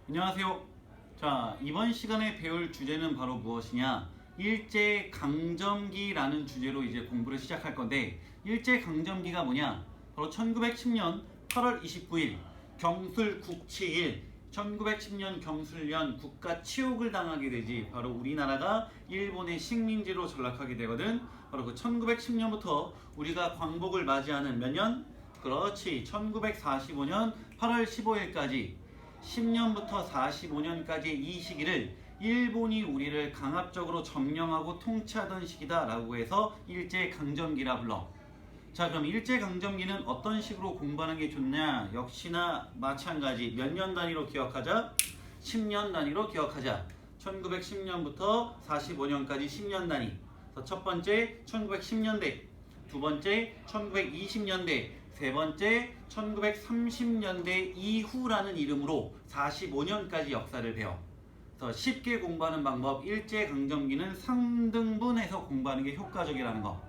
안녕하세요. 자, 이번 시간에 배울 주제는 바로 무엇이냐? 일제강점기라는 주제로 이제 공부를 시작할 건데, 일제강점기가 뭐냐? 바로 1910년 8월 29일 경술 국치일, 1910년 경술년 국가 치욕을 당하게 되지. 바로 우리나라가 일본의 식민지로 전락하게 되거든. 바로 그 1910년부터 우리가 광복을 맞이하는 몇 년? 그렇지, 1945년 8월 15일까지 10년부터 45년까지의 이 시기를 일본이 우리를 강압적으로 점령하고 통치하던 시기다 라고 해서 일제강점기라 불러. 자, 그럼 일제강점기는 어떤 식으로 공부하는 게 좋냐? 역시나 마찬가지. 몇 년 단위로 기억하자? 10년 단위로 기억하자. 1910년부터 45년까지 10년 단위. 첫 번째 1910년대, 두 번째 1920년대, 세 번째 1930년대 이후라는 이름으로 45년까지 역사를 배워. 그래서 쉽게 공부하는 방법, 일제강점기는 상등분해서 공부하는 게 효과적이라는 거.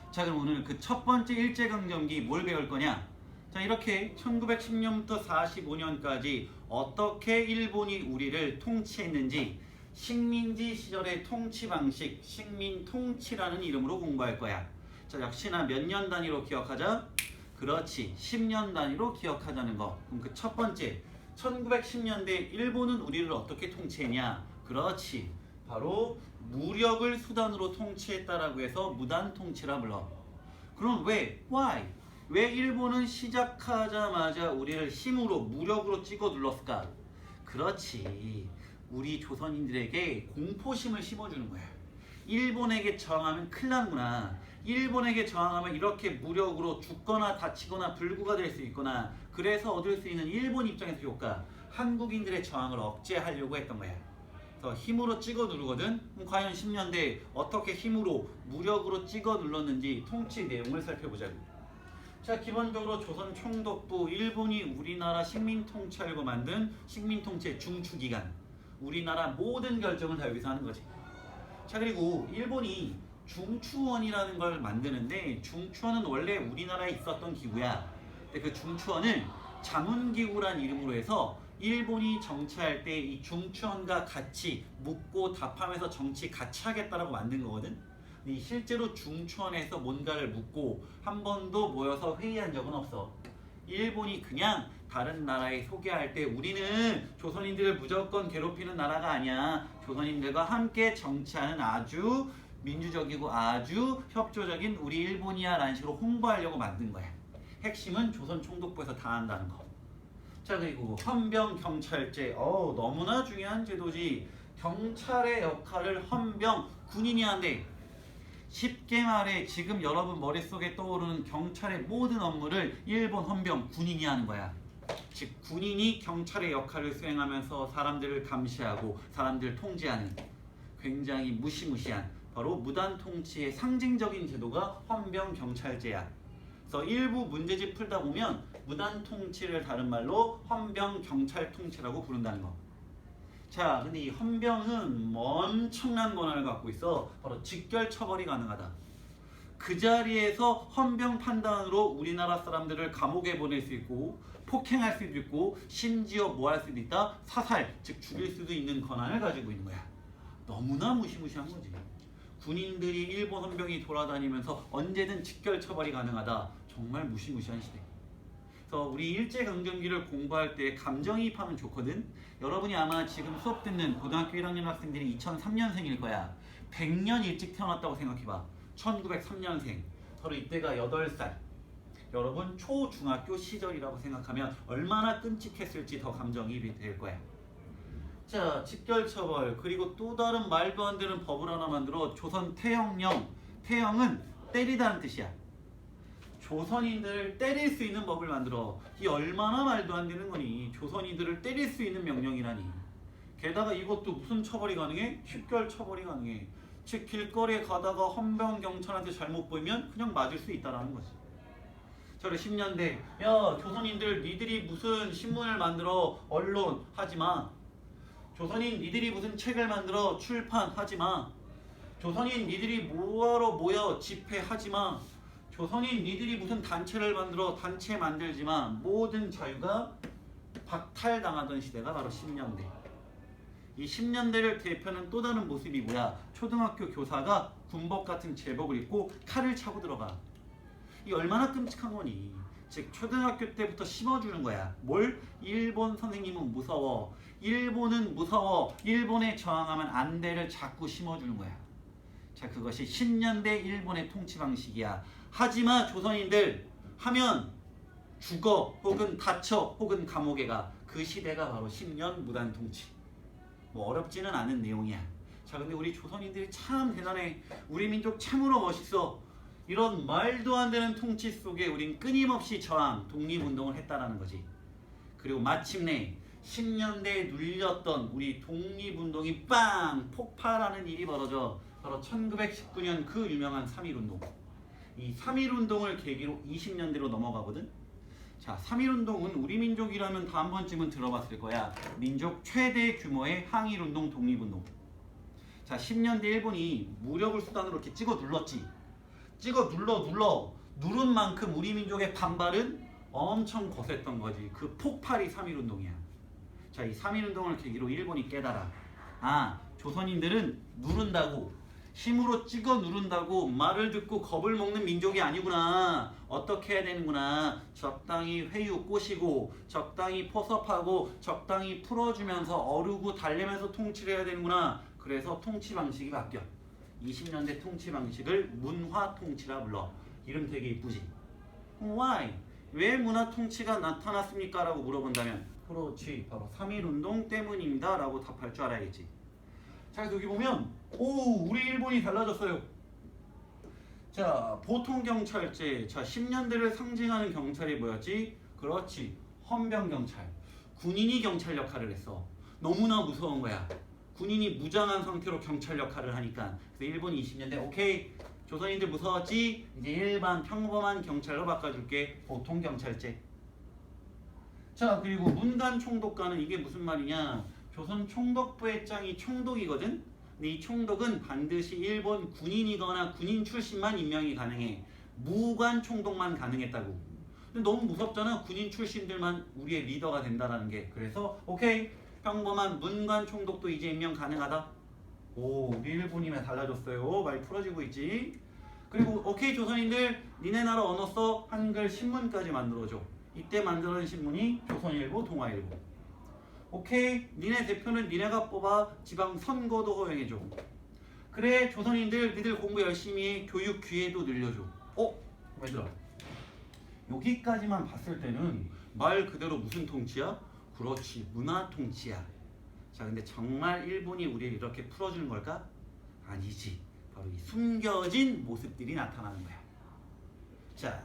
자, 그럼 오늘 그 첫 번째 일제강점기 뭘 배울 거냐? 자, 이렇게 1910년부터 45년까지 어떻게 일본이 우리를 통치했는지 식민지 시절의 통치 방식, 식민통치라는 이름으로 공부할 거야. 자, 역시나 몇 년 단위로 기억하자? 그렇지, 10년 단위로 기억하자는 거. 그럼 그 첫 번째, 1910년대 일본은 우리를 어떻게 통치했냐? 그렇지, 바로 무력을 수단으로 통치했다라고 해서 무단통치라 불러. 그럼 왜? Why? 왜 일본은 시작하자마자 우리를 힘으로, 무력으로 찍어 눌렀을까? 그렇지, 우리 조선인들에게 공포심을 심어주는 거야. 일본에게 저항하면 큰일 나는구나. 일본에게 저항하면 이렇게 무력으로 죽거나 다치거나 불구가 될 수 있구나. 그래서 얻을 수 있는 일본 입장에서 효과, 한국인들의 저항을 억제하려고 했던 거야. 그래서 힘으로 찍어 누르거든. 그럼 과연 10년대 어떻게 힘으로, 무력으로 찍어 눌렀는지 통치 내용을 살펴보자고. 자, 기본적으로 조선 총독부, 일본이 우리나라 식민 통치하려고 만든 식민 통치의 중추기관, 우리나라 모든 결정을 다 여기서 하는 거지. 자, 그리고 일본이 중추원이라는 걸 만드는데, 중추원은 원래 우리나라에 있었던 기구야. 근데 그 중추원을 자문기구란 이름으로 해서 일본이 정치할 때 이 중추원과 같이 묻고 답하면서 정치 같이 하겠다라고 만든 거거든. 근데 실제로 중추원에서 뭔가를 묻고 한 번도 모여서 회의한 적은 없어. 일본이 그냥 다른 나라에 소개할 때 우리는 조선인들을 무조건 괴롭히는 나라가 아니야, 조선인들과 함께 정치하는 아주 민주적이고 아주 협조적인 우리 일본이야 라는 식으로 홍보하려고 만든 거야. 핵심은 조선 총독부에서 다 한다는 거. 자, 그리고 헌병경찰제, 너무나 중요한 제도지. 경찰의 역할을 헌병, 군인이 한대. 쉽게 말해 지금 여러분 머릿속에 떠오르는 경찰의 모든 업무를 일본 헌병, 군인이 하는 거야. 즉 군인이 경찰의 역할을 수행하면서 사람들을 감시하고 사람들을 통제하는 굉장히 무시무시한, 바로 무단통치의 상징적인 제도가 헌병경찰제야. 그래서 일부 문제집 풀다 보면 무단통치를 다른 말로 헌병경찰통치라고 부른다는 거. 자, 근데 이 헌병은 엄청난 권한을 갖고 있어. 바로 직결처벌이 가능하다. 그 자리에서 헌병 판단으로 우리나라 사람들을 감옥에 보낼 수 있고, 폭행할 수도 있고, 심지어 뭐 할 수도 있다? 사살, 즉 죽일 수도 있는 권한을 가지고 있는 거야. 너무나 무시무시한 거지. 군인들이 일본 헌병이 돌아다니면서 언제든 직결처벌이 가능하다. 정말 무시무시한 시대. 그래서 우리 일제강점기를 공부할 때 감정이입하면 좋거든. 여러분이 아마 지금 수업 듣는 고등학교 1학년 학생들이 2003년생일 거야. 100년 일찍 태어났다고 생각해봐. 1903년생. 바로 이때가 8살. 여러분 초중학교 시절이라고 생각하면 얼마나 끔찍했을지 더 감정이입이 될 거야. 자, 직결처벌, 그리고 또 다른 말도 안 되는 법을 하나 만들어. 조선 태형령. 태형은 때리다는 뜻이야. 조선인들을 때릴 수 있는 법을 만들어. 이 얼마나 말도 안 되는 거니. 조선인들을 때릴 수 있는 명령이라니. 게다가 이것도 무슨 처벌이 가능해? 직결 처벌이 가능해. 즉 길거리에 가다가 헌병 경찰한테 잘못 보이면 그냥 맞을 수 있다라는 거지. 저를 10년대, 야 조선인들 니들이 무슨 신문을 만들어 언론 하지마. 조선인 니들이 무슨 책을 만들어 출판하지마. 조선인 니들이 뭐하러 모여 집회하지마. 조선인 니들이 무슨 단체를 만들어 단체 만들지마. 모든 자유가 박탈당하던 시대가 바로 10년대. 이 10년대를 대표하는 또 다른 모습이 뭐야? 초등학교 교사가 군복 같은 제복을 입고 칼을 차고 들어가. 이 얼마나 끔찍한 거니? 즉 초등학교 때부터 심어주는 거야. 뭘? 일본 선생님은 무서워. 일본은 무서워. 일본에 저항하면 안 돼를 자꾸 심어주는 거야. 자, 그것이 10년대 일본의 통치 방식이야. 하지마 조선인들 하면 죽어 혹은 다쳐 혹은 감옥에 가. 그 시대가 바로 10년 무단 통치. 뭐 어렵지는 않은 내용이야. 자, 근데 우리 조선인들이 참 대단해. 우리 민족 참으로 멋있어. 이런 말도 안 되는 통치 속에 우린 끊임없이 저항, 독립운동을 했다라는 거지. 그리고 마침내 10년대에 눌렸던 우리 독립운동이 빵! 폭발하는 일이 벌어져. 바로 1919년 그 유명한 3.1운동. 이 3.1운동을 계기로 20년대로 넘어가거든. 자, 3.1운동은 우리 민족이라면 다 한 번쯤은 들어봤을 거야. 민족 최대 규모의 항일운동, 독립운동. 자, 10년대 일본이 무력을 수단으로 이렇게 찍어 눌렀지. 찍어 누른 만큼 우리 민족의 반발은 엄청 거셌던 거지. 그 폭발이 3.1운동이야. 자, 이 3.1운동을 계기로 일본이 깨달아. 아, 조선인들은 누른다고, 힘으로 찍어 누른다고 말을 듣고 겁을 먹는 민족이 아니구나. 어떻게 해야 되는구나. 적당히 회유 꼬시고, 적당히 포섭하고, 적당히 풀어주면서 어르고 달래면서 통치를 해야 되는구나. 그래서 통치 방식이 바뀌어. 20년대 통치 방식을 문화 통치라 불러. 이름 되게 이쁘지? Why? 왜 문화 통치가 나타났습니까? 라고 물어본다면 그렇지, 바로 3.1운동 때문입니다 라고 답할 줄 알아야겠지. 자, 그래서 여기 보면 오, 우리 일본이 달라졌어요. 자, 보통 경찰제. 자, 10년대를 상징하는 경찰이 뭐였지? 그렇지, 헌병 경찰. 군인이 경찰 역할을 했어. 너무나 무서운 거야. 군인이 무장한 상태로 경찰 역할을 하니까. 그래서 일본이 20년대 오케이, 조선인들 무서웠지? 이제 일반 평범한 경찰로 바꿔줄게. 보통 경찰제. 자, 그리고 문관 총독관은 이게 무슨 말이냐? 조선 총독부의 짱이 총독이거든? 근데 이 총독은 반드시 일본 군인이거나 군인 출신만 임명이 가능해. 무관 총독만 가능했다고. 근데 너무 무섭잖아. 군인 출신들만 우리의 리더가 된다는 게. 그래서 오케이, 평범한 문관 총독도 이제 임명 가능하다. 오, 우리 일본이면 달라졌어요. 많이 풀어지고 있지. 그리고 오케이 조선인들, 니네 나라 언어 써. 한글 신문까지 만들어줘. 이때 만들어진 신문이 조선일보, 동아일보. 오케이, 니네 대표는 니네가 뽑아. 지방 선거도 허용해줘. 그래 조선인들, 니들 공부 열심히 해. 교육 기회도 늘려줘. 얘들아, 여기까지만 봤을 때는 말 그대로 무슨 통치야? 그렇지, 문화 통치야. 자, 근데 정말 일본이 우리를 이렇게 풀어주는 걸까? 아니지. 바로 이 숨겨진 모습들이 나타나는 거야. 자,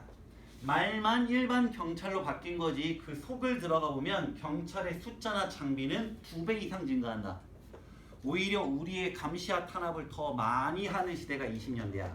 말만 일반 경찰로 바뀐 거지 그 속을 들어가 보면 경찰의 숫자나 장비는 2배 이상 증가한다. 오히려 우리의 감시와 탄압을 더 많이 하는 시대가 20년대야.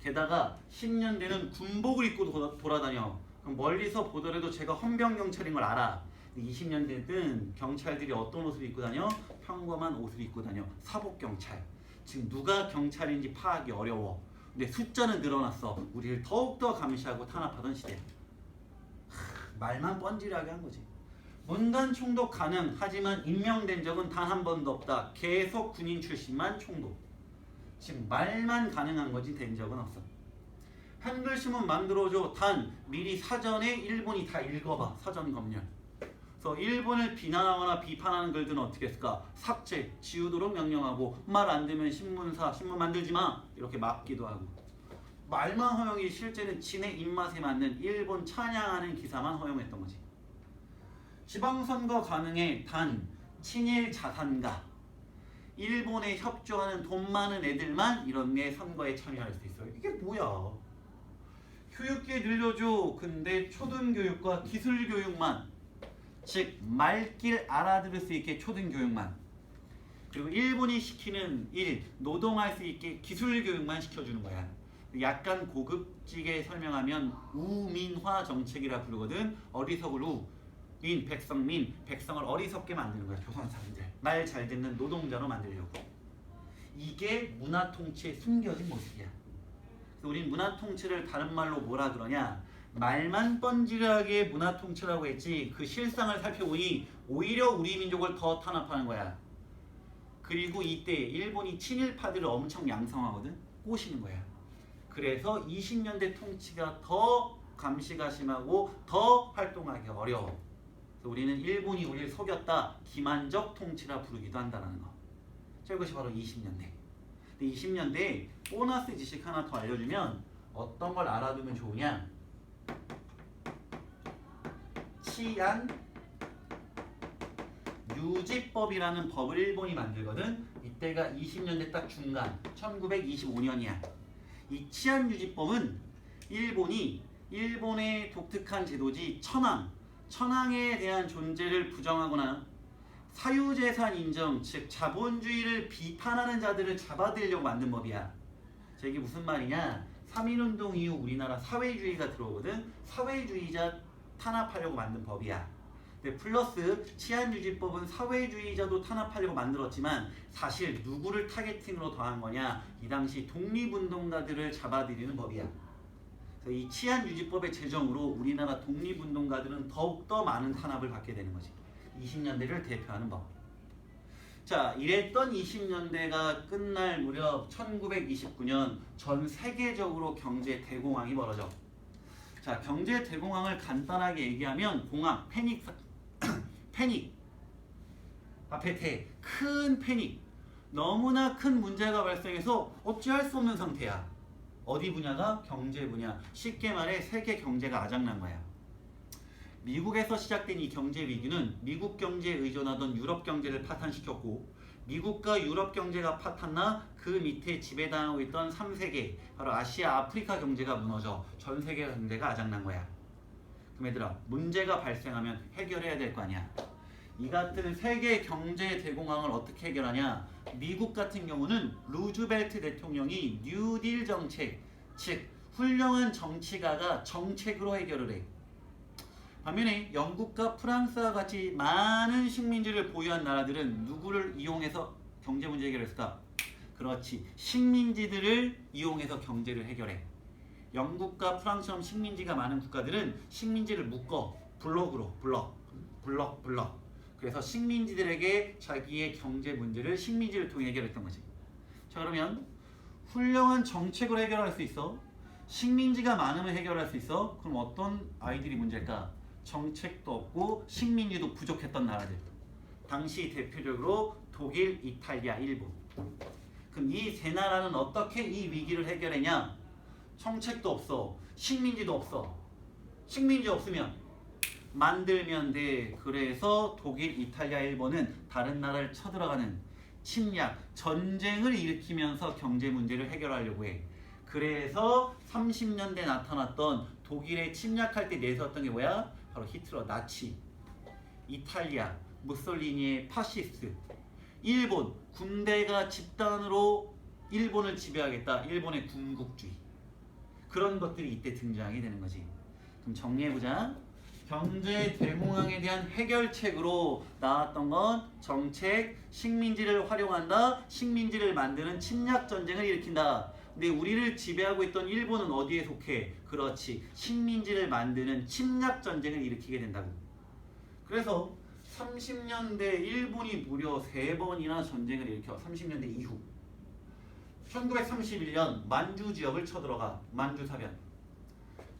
게다가 10년대는 군복을 입고 돌아다녀. 그럼 멀리서 보더라도 제가 헌병 경찰인 걸 알아. 20년대는 경찰들이 어떤 옷을 입고 다녀? 평범한 옷을 입고 다녀. 사복 경찰. 지금 누가 경찰인지 파악이 어려워. 근데 숫자는 늘어났어. 우리를 더욱더 감시하고 탄압하던 시대. 말만 뻔질하게 한 거지. 문관 총독 가능. 하지만 임명된 적은 단 한 번도 없다. 계속 군인 출신만 총독. 지금 말만 가능한 거지 된 적은 없어. 한글 신문 만들어줘. 단 미리 사전에 일본이 다 읽어봐. 사전 검열. 그래서 일본을 비난하거나 비판하는 글들은 어떻게 했을까? 삭제, 지우도록 명령하고, 말 안 되면 신문사, 신문 만들지 마! 이렇게 막기도 하고. 말만 허용이 실제는 지네 입맛에 맞는 일본 찬양하는 기사만 허용했던 거지. 지방선거 가능해. 단 친일 자산가, 일본에 협조하는 돈 많은 애들만 이런 게 선거에 참여할 수 있어요. 이게 뭐야? 교육기회 늘려줘. 근데 초등교육과 기술교육만, 즉 말길 알아들을 수 있게 초등교육만, 그리고 일본이 시키는 일, 노동할 수 있게 기술교육만 시켜주는 거야. 약간 고급지게 설명하면 우민화 정책이라 부르거든. 어리석을 우, 민, 백성을 어리석게 만드는 거야. 조선 사람들 말 잘 듣는 노동자로 만들려고. 이게 문화 통치의 숨겨진 모습이야. 그래서 우린 문화 통치를 다른 말로 뭐라 그러냐? 말만 뻔질하게 문화 통치라고 했지 그 실상을 살펴보니 오히려 우리 민족을 더 탄압하는 거야. 그리고 이때 일본이 친일파들을 엄청 양성하거든. 꼬시는 거야. 그래서 20년대 통치가 더 감시가 심하고 더 활동하기 어려워. 그래서 우리는 일본이 우리를 속였다. 기만적 통치라 부르기도 한다는 거. 자, 이것이 바로 20년대. 근데 20년대에 보너스 지식 하나 더 알려주면 어떤 걸 알아두면 좋으냐? 치안 유지법이라는 법을 일본이 만들거든. 이때가 20년대 딱 중간 1925년이야. 이 치안 유지법은 일본의 독특한 제도지 천황에 대한 존재를 부정하거나 사유재산 인정, 즉 자본주의를 비판하는 자들을 잡아들이려고 만든 법이야. 자, 이게 무슨 말이냐? 3.1운동 이후 우리나라 사회주의가 들어오거든. 사회주의자 탄압하려고 만든 법이야. 근데 플러스 치안유지법은 사회주의자도 탄압하려고 만들었지만 사실 누구를 타겟팅으로 더한 거냐? 이 당시 독립운동가들을 잡아들이는 법이야. 그래서 이 치안유지법의 제정으로 우리나라 독립운동가들은 더욱더 많은 탄압을 받게 되는 거지. 20년대를 대표하는 법. 자, 이랬던 20년대가 끝날 무렵 1929년 전 세계적으로 경제 대공황이 벌어져. 자, 경제 대공황을 간단하게 얘기하면 공황, 패닉, 앞에 큰 패닉, 너무나 큰 문제가 발생해서 어찌할 수 없는 상태야. 어디 분야가? 경제 분야. 쉽게 말해 세계 경제가 아작난 거야. 미국에서 시작된 이 경제 위기는 미국 경제에 의존하던 유럽 경제를 파탄시켰고, 미국과 유럽 경제가 파탄나 그 밑에 지배당하고 있던 3세계, 바로 아시아, 아프리카 경제가 무너져 전 세계 경제가 아작난 거야. 그럼 얘들아, 문제가 발생하면 해결해야 될 거 아니야. 이 같은 세계 경제 대공황을 어떻게 해결하냐? 미국 같은 경우는 루즈벨트 대통령이 뉴딜 정책, 즉 훌륭한 정치가가 정책으로 해결을 해. 반면에 영국과 프랑스와 같이 많은 식민지를 보유한 나라들은 누구를 이용해서 경제 문제 해결했을까? 그렇지, 식민지들을 이용해서 경제를 해결해. 영국과 프랑스처럼 식민지가 많은 국가들은 식민지를 묶어 블록으로 블럭. 그래서 식민지들에게 자기의 경제 문제를 식민지를 통해 해결했던 거지. 자, 그러면 훌륭한 정책으로 해결할 수 있어? 식민지가 많으면 해결할 수 있어? 그럼 어떤 아이들이 문제일까? 정책도 없고 식민지도 부족했던 나라들. 당시 대표적으로 독일, 이탈리아, 일본. 그럼 이 세 나라는 어떻게 이 위기를 해결했냐? 정책도 없어, 식민지도 없어. 식민지 없으면 만들면 돼. 그래서 독일, 이탈리아, 일본은 다른 나라를 쳐들어가는 침략, 전쟁을 일으키면서 경제 문제를 해결하려고 해. 그래서 30년대 나타났던 독일에 침략할 때 내세웠던 게 뭐야? 바로 히틀러, 나치. 이탈리아, 무솔리니의 파시스트. 일본, 군대가 집단으로 일본을 지배하겠다. 일본의 군국주의. 그런 것들이 이때 등장하게 되는 거지. 그럼 정리해보자. 경제 대공황에 대한 해결책으로 나왔던 건 정책, 식민지를 활용한다. 식민지를 만드는 침략 전쟁을 일으킨다. 근데 우리를 지배하고 있던 일본은 어디에 속해? 그렇지, 식민지를 만드는 침략 전쟁을 일으키게 된다고. 그래서 30년대 일본이 무려 3번이나 전쟁을 일으켜. 30년대 이후 1931년 만주 지역을 쳐들어가. 만주사변.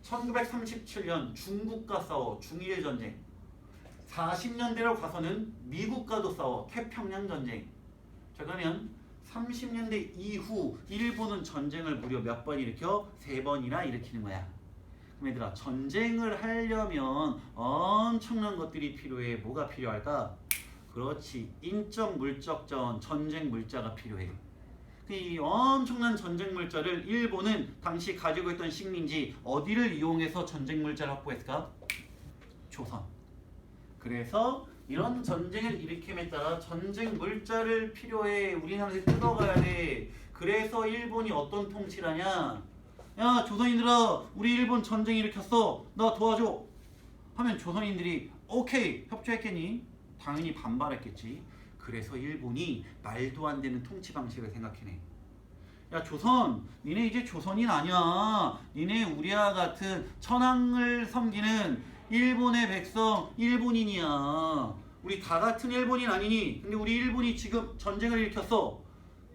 1937년 중국과 싸워. 중일전쟁. 40년대로 가서는 미국과도 싸워. 태평양 전쟁. 자, 그러면 30년대 이후 일본은 전쟁을 무려 몇 번 일으켜? 3번이나 일으키는 거야. 그럼 얘들아, 전쟁을 하려면 엄청난 것들이 필요해. 뭐가 필요할까? 그렇지, 인적 물적전, 전쟁 물자가 필요해. 이 엄청난 전쟁 물자를 일본은 당시 가지고 있던 식민지 어디를 이용해서 전쟁 물자를 확보했을까? 조선. 그래서 이런 전쟁을 일으킴에 따라 전쟁 물자를 필요해. 우리나라에서 뜯어가야 돼. 그래서 일본이 어떤 통치를 하냐? 야, 조선인들아, 우리 일본 전쟁 일으켰어. 나 도와줘. 하면 조선인들이 오케이, 협조했겠니? 당연히 반발했겠지. 그래서 일본이 말도 안 되는 통치 방식을 생각해내. 야 조선, 니네 이제 조선인 아니야. 니네 우리와 같은 천황을 섬기는 일본의 백성, 일본인이야. 우리 다 같은 일본인 아니니? 근데 우리 일본이 지금 전쟁을 일으켰어.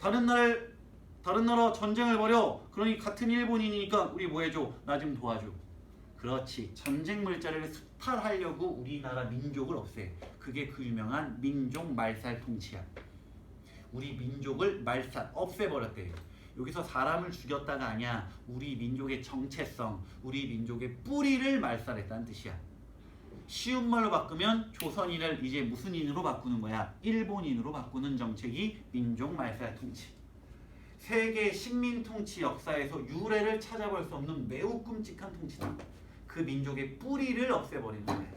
다른 나라 전쟁을 벌여. 그러니 같은 일본인이니까 우리 뭐 해줘? 나 좀 도와줘. 그렇지. 전쟁 물자를 수탈하려고 우리나라 민족을 없애. 그게 그 유명한 민족 말살 통치야. 우리 민족을 없애버렸대. 여기서 사람을 죽였다가 아니야. 우리 민족의 정체성, 우리 민족의 뿌리를 말살했다는 뜻이야. 쉬운 말로 바꾸면 조선인을 이제 무슨 인으로 바꾸는 거야? 일본인으로 바꾸는 정책이 민족 말살 통치. 세계 식민 통치 역사에서 유래를 찾아볼 수 없는 매우 끔찍한 통치다. 그 민족의 뿌리를 없애버리는 거야.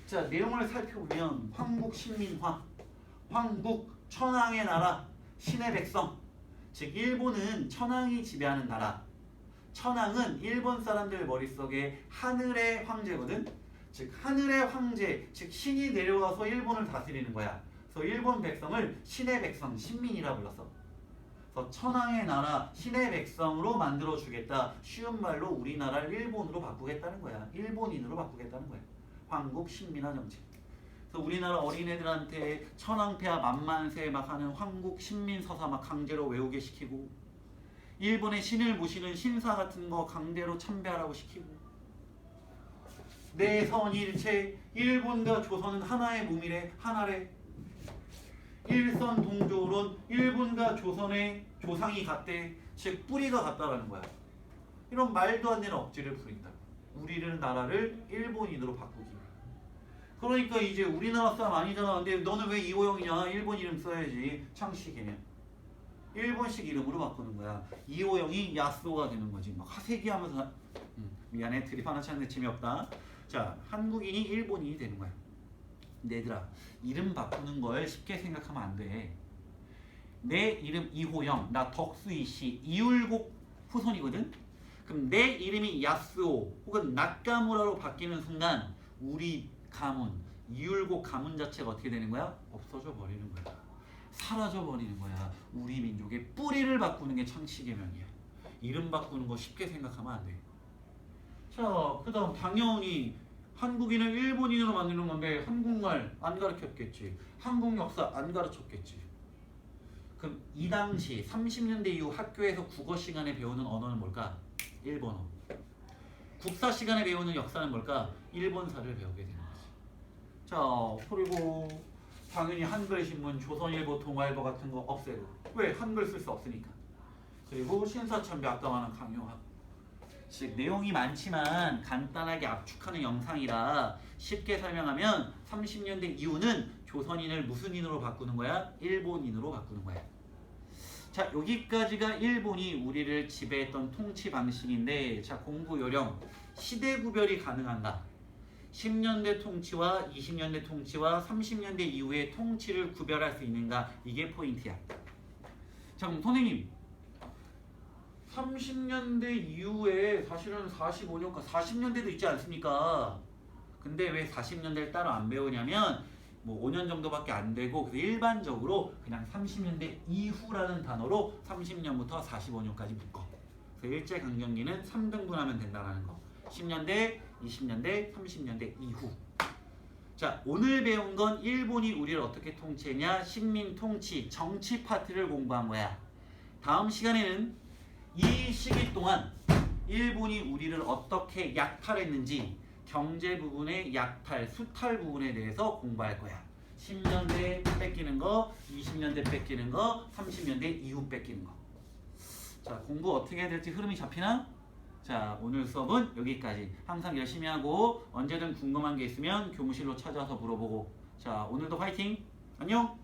자, 내용을 살펴보면 황국 신민화, 황국 천황의 나라, 신의 백성. 즉 일본은 천황이 지배하는 나라. 천황은 일본 사람들 머릿속에 하늘의 황제거든. 즉 하늘의 황제, 즉 신이 내려와서 일본을 다스리는 거야. 그래서 일본 백성을 신의 백성, 신민이라 불렀어. 그래서 천황의 나라, 신의 백성으로 만들어 주겠다. 쉬운 말로 우리나라를 일본으로 바꾸겠다는 거야. 일본인으로 바꾸겠다는 거야. 황국 신민화 정책. 그래서 우리나라 어린애들한테 천황폐하 만만세 막 하는 황국 신민 서사 막 강제로 외우게 시키고, 일본의 신을 모시는 신사 같은 거 강제로 참배하라고 시키고, 내선일체, 일본과 조선은 하나의 몸이래, 하나래. 일선동조론, 일본과 조선의 조상이 같대. 즉 뿌리가 같다라는 거야. 이런 말도 안 되는 억지를 부린다. 우리를 나라를 일본인으로 바꾸기. 그러니까 이제 우리나라 사람 아니잖아. 근데 너는 왜 이호영이냐? 일본 이름 써야지. 창씨 개념. 일본식 이름으로 바꾸는 거야. 이호영이 야스오가 되는 거지. 막 하세기 하면서 미안해 드립 하나 찾는데 재미없다. 자, 한국인이 일본인이 되는 거야. 근데 얘들아, 이름 바꾸는 걸 쉽게 생각하면 안 돼. 내 이름 이호영, 나 덕수이씨, 이율곡 후손이거든? 그럼 내 이름이 야스오 혹은 나카무라로 바뀌는 순간 우리 가문, 이율곡 가문 자체가 어떻게 되는 거야? 없어져 버리는 거야. 사라져 버리는 거야. 우리 민족의 뿌리를 바꾸는 게 창씨개명이야. 이름 바꾸는 거 쉽게 생각하면 안 돼. 자, 그 다음 당연히 한국인을 일본인으로 만드는 건데 한국말 안 가르쳤겠지. 한국 역사 안 가르쳤겠지. 그럼 이 당시 30년대 이후 학교에서 국어 시간에 배우는 언어는 뭘까? 일본어. 국사 시간에 배우는 역사는 뭘까? 일본사를 배우게 되는 거지. 자, 그리고 당연히 한글 신문, 조선일보, 동아일보 같은 거 없애고. 왜? 한글 쓸 수 없으니까. 그리고 신사참배 아까 말한 강요하고. 즉 내용이 많지만 간단하게 압축하는 영상이라 쉽게 설명하면 30년대 이후는 조선인을 무슨 인으로 바꾸는 거야? 일본인으로 바꾸는 거야. 자, 여기까지가 일본이 우리를 지배했던 통치 방식인데, 자, 공부 요령. 시대 구별이 가능한가? 10년대 통치와 20년대 통치와 30년대 이후의 통치를 구별할 수 있는가? 이게 포인트야. 자, 그럼 선생님 30년대 이후에 사실은 45년까지 40년대도 있지 않습니까? 근데 왜 40년대를 따로 안 배우냐면 뭐 5년 정도밖에 안 되고, 그래서 일반적으로 그냥 30년대 이후라는 단어로 30년부터 45년까지 묶어. 그래서 일제강점기는 3등분하면 된다는 거. 10년대, 20년대, 30년대 이후. 자, 오늘 배운 건 일본이 우리를 어떻게 통치했냐? 식민 통치, 정치 파트를 공부한 거야. 다음 시간에는 이 시기 동안 일본이 우리를 어떻게 약탈했는지, 경제 부분의 약탈, 수탈 부분에 대해서 공부할 거야. 10년대 뺏기는 거, 20년대 뺏기는 거, 30년대 이후 뺏기는 거. 자, 공부 어떻게 해야 될지 흐름이 잡히나? 자, 오늘 수업은 여기까지. 항상 열심히 하고 언제든 궁금한 게 있으면 교무실로 찾아와서 물어보고. 자, 오늘도 화이팅! 안녕!